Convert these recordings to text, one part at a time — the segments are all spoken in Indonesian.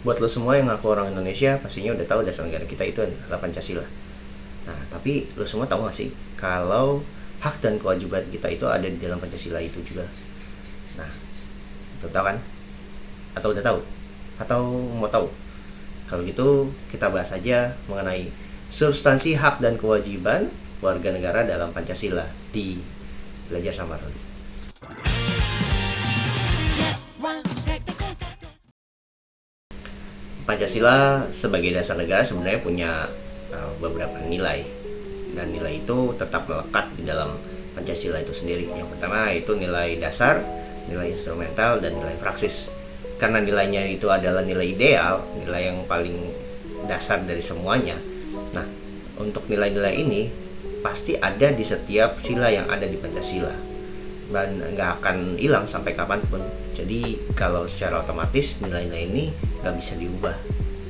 Buat lo semua yang ngaku orang Indonesia, pastinya udah tahu dasar negara kita itu adalah Pancasila. Nah, tapi lo semua tahu gak sih kalau hak dan kewajiban kita itu ada di dalam Pancasila itu juga? Nah, lo tahu kan? Atau udah tahu? Atau mau tahu? Kalau gitu, kita bahas aja mengenai substansi hak dan kewajiban warga negara dalam Pancasila di Belajar sama Roli. Pancasila sebagai dasar negara sebenarnya punya beberapa nilai, dan nilai itu tetap melekat di dalam Pancasila itu sendiri. Yang pertama itu nilai dasar, nilai instrumental, dan nilai praksis. Karena nilainya itu adalah nilai ideal, nilai yang paling dasar dari semuanya. Nah, untuk nilai-nilai ini pasti ada di setiap sila yang ada di Pancasila dan nggak akan hilang sampai kapanpun. Jadi kalau secara otomatis nilai-nilai ini nggak bisa diubah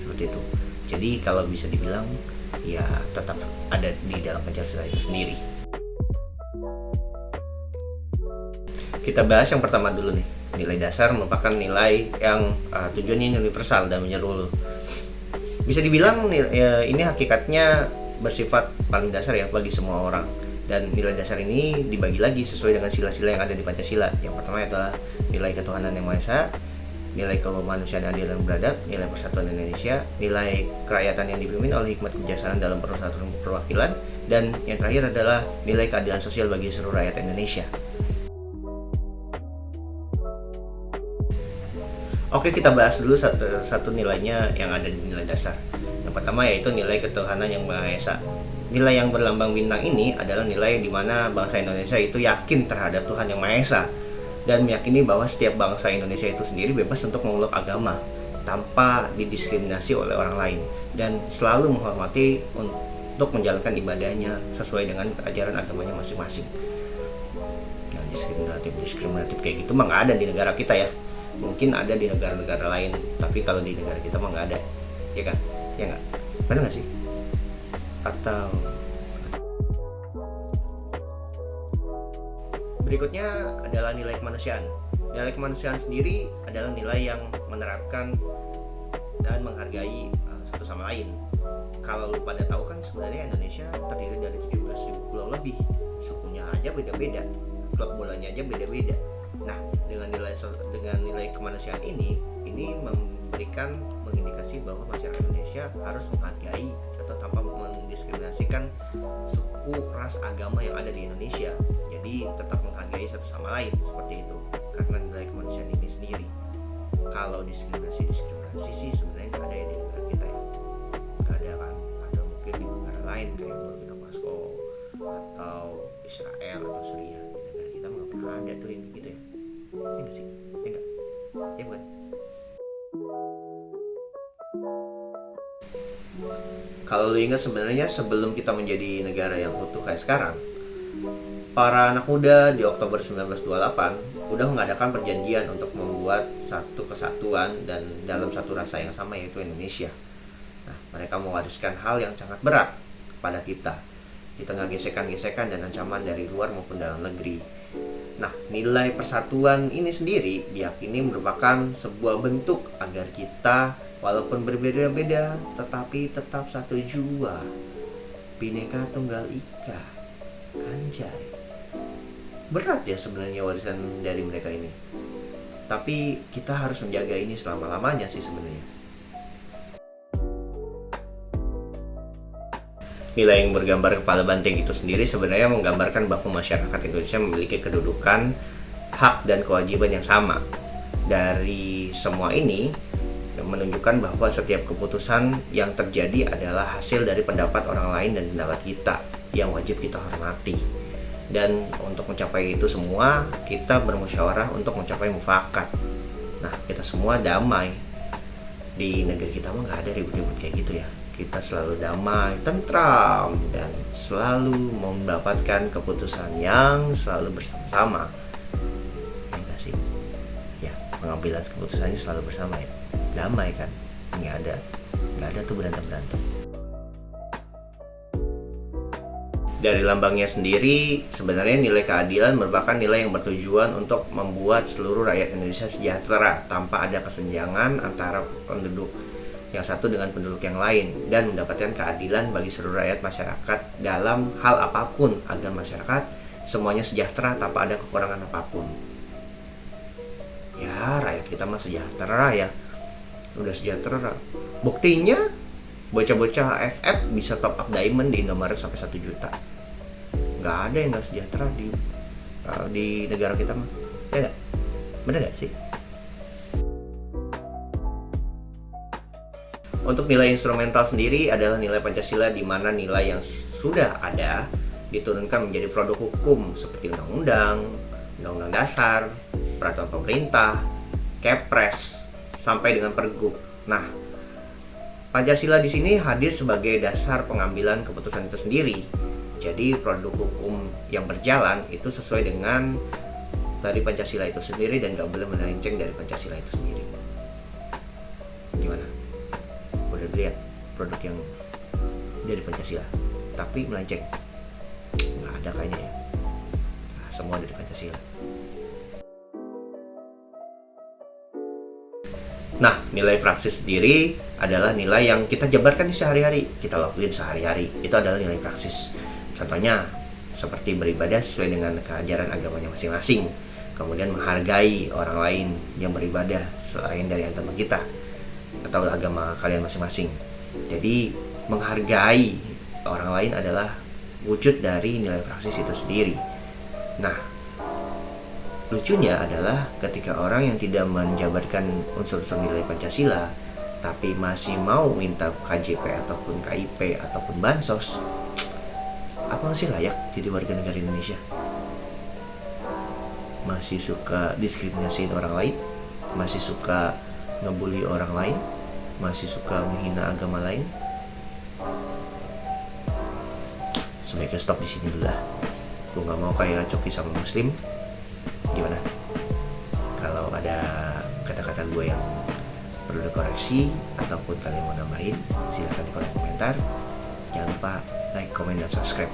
seperti itu. Jadi kalau bisa dibilang ya tetap ada di dalam Pancasila itu sendiri. Kita bahas yang pertama dulu nih. Nilai dasar merupakan nilai yang tujuannya universal dan menyeluruh. Bisa dibilang ini hakikatnya bersifat paling dasar ya bagi semua orang. Dan nilai dasar ini dibagi lagi sesuai dengan sila-sila yang ada di Pancasila. Yang pertama adalah nilai ketuhanan yang Maha Esa, nilai kemanusiaan adil dan beradab, nilai persatuan Indonesia, nilai kerakyatan yang dipimpin oleh hikmat kebijaksanaan dalam persatuan perwakilan, dan yang terakhir adalah nilai keadilan sosial bagi seluruh rakyat Indonesia. Oke, kita bahas dulu satu nilainya yang ada di nilai dasar. Yang pertama yaitu nilai ketuhanan yang Maha Esa. Nilai yang berlambang bintang ini adalah nilai di mana bangsa Indonesia itu yakin terhadap Tuhan yang Maha Esa dan meyakini bahwa setiap bangsa Indonesia itu sendiri bebas untuk memeluk agama tanpa didiskriminasi oleh orang lain, dan selalu menghormati untuk menjalankan ibadahnya sesuai dengan ajaran agamanya masing-masing. Nah, diskriminatif kayak gitu mah nggak ada di negara kita ya. Mungkin ada di negara-negara lain, tapi kalau di negara kita mah nggak ada, ya kan? Ya nggak? Benar nggak sih? Atau berikutnya adalah nilai kemanusiaan. Nilai kemanusiaan sendiri adalah nilai yang menerapkan dan menghargai satu sama lain. Kalau lu pada tahu kan sebenarnya Indonesia terdiri dari 17.000 pulau lebih, sukunya aja beda-beda, klub bolanya aja beda-beda. Nah, dengan nilai kemanusiaan ini mengindikasi bahwa masyarakat Indonesia harus menghargai atau tanpa mendiskriminasikan suku, ras, agama yang ada di Indonesia. Jadi tetap menghargai satu sama lain seperti itu. Karena nilai kemanusiaan ini sendiri. Kalau diskriminasi sih sebenarnya nggak ada ya di negara kita ya. Nggak ada kan? Ada mungkin di negara lain kayak Burkina Faso atau Israel atau Suriah. Di negara kita nggak pernah ada tuh yang begitu ya. Ya nggak sih? Ya nggak? Ya bukan? Kalau lu ingat sebenarnya sebelum kita menjadi negara yang utuh kayak sekarang, para anak muda di Oktober 1928 udah mengadakan perjanjian untuk membuat satu kesatuan dan dalam satu rasa yang sama, yaitu Indonesia. Nah, mereka mewariskan hal yang sangat berat pada kita di tengah gesekan-gesekan dan ancaman dari luar maupun dalam negeri. Nah, nilai persatuan ini sendiri diyakini merupakan sebuah bentuk agar kita walaupun berbeda-beda tetapi tetap satu jua. Bhinneka Tunggal Ika. Anjay. Berat ya sebenarnya warisan dari mereka ini. Tapi kita harus menjaga ini selama-lamanya sih sebenarnya. Nilai yang bergambar kepala banteng itu sendiri sebenarnya menggambarkan bahwa masyarakat Indonesia memiliki kedudukan, hak, dan kewajiban yang sama. Dari semua ini menunjukkan bahwa setiap keputusan yang terjadi adalah hasil dari pendapat orang lain dan pendapat kita yang wajib kita hormati. Dan untuk mencapai itu semua, kita bermusyawarah untuk mencapai mufakat. Nah, kita semua damai. Di negeri kita mah gak ada ribut-ribut kayak gitu ya. Kita selalu damai, tentram, dan selalu mendapatkan keputusan yang selalu bersama-sama. Ya gak sih? Ya, pengambilan keputusannya selalu bersama ya. Damai kan? Nggak ada tuh berantem-berantem. Dari lambangnya sendiri, sebenarnya nilai keadilan merupakan nilai yang bertujuan untuk membuat seluruh rakyat Indonesia sejahtera tanpa ada kesenjangan antara penduduk yang satu dengan penduduk yang lain, dan mendapatkan keadilan bagi seluruh rakyat masyarakat dalam hal apapun, agar masyarakat semuanya sejahtera tanpa ada kekurangan apapun. Ya, rakyat kita mah sejahtera ya. Udah sejahtera. Buktinya bocah-bocah FF bisa top up diamond di Indomaret sampai 1 juta. Nggak ada yang nggak sejahtera di negara kita mah. Ya nggak? Bener nggak sih? Untuk nilai instrumental sendiri adalah nilai Pancasila, di mana nilai yang sudah ada diturunkan menjadi produk hukum seperti undang-undang, undang-undang dasar, peraturan pemerintah, Kepres, sampai dengan Pergub. Nah, Pancasila di sini hadir sebagai dasar pengambilan keputusan itu sendiri. Jadi produk hukum yang berjalan itu sesuai dengan dari Pancasila itu sendiri dan gak boleh melenceng dari Pancasila itu sendiri. Gimana? Udah lihat produk yang dari Pancasila tapi melenceng? Nggak ada kayaknya ya. Nah, semua dari Pancasila. Nah, nilai praksis sendiri adalah nilai yang kita jabarkan di sehari-hari, kita lakuin sehari-hari. Itu adalah nilai praksis. Contohnya, seperti beribadah sesuai dengan keajaran agamanya masing-masing. Kemudian menghargai orang lain yang beribadah selain dari agama kita atau agama kalian masing-masing. Jadi, menghargai orang lain adalah wujud dari nilai praksis itu sendiri. Nah, lucunya adalah ketika orang yang tidak menjabarkan unsur-unsur nilai Pancasila tapi masih mau minta KJP ataupun KIP ataupun bansos, apa sih layak jadi warga negara Indonesia? Masih suka diskriminasiin orang lain, masih suka ngebully orang lain, masih suka menghina agama lain. Sebaiknya stop di sini dulu lah. Gue nggak mau kayak Coki sama Muslim. Gimana? Kalau ada kata-kata gue yang perlu dikoreksi ataupun kalian mau nambahin, silahkan di kolom komentar. Jangan lupa like, comment, dan subscribe.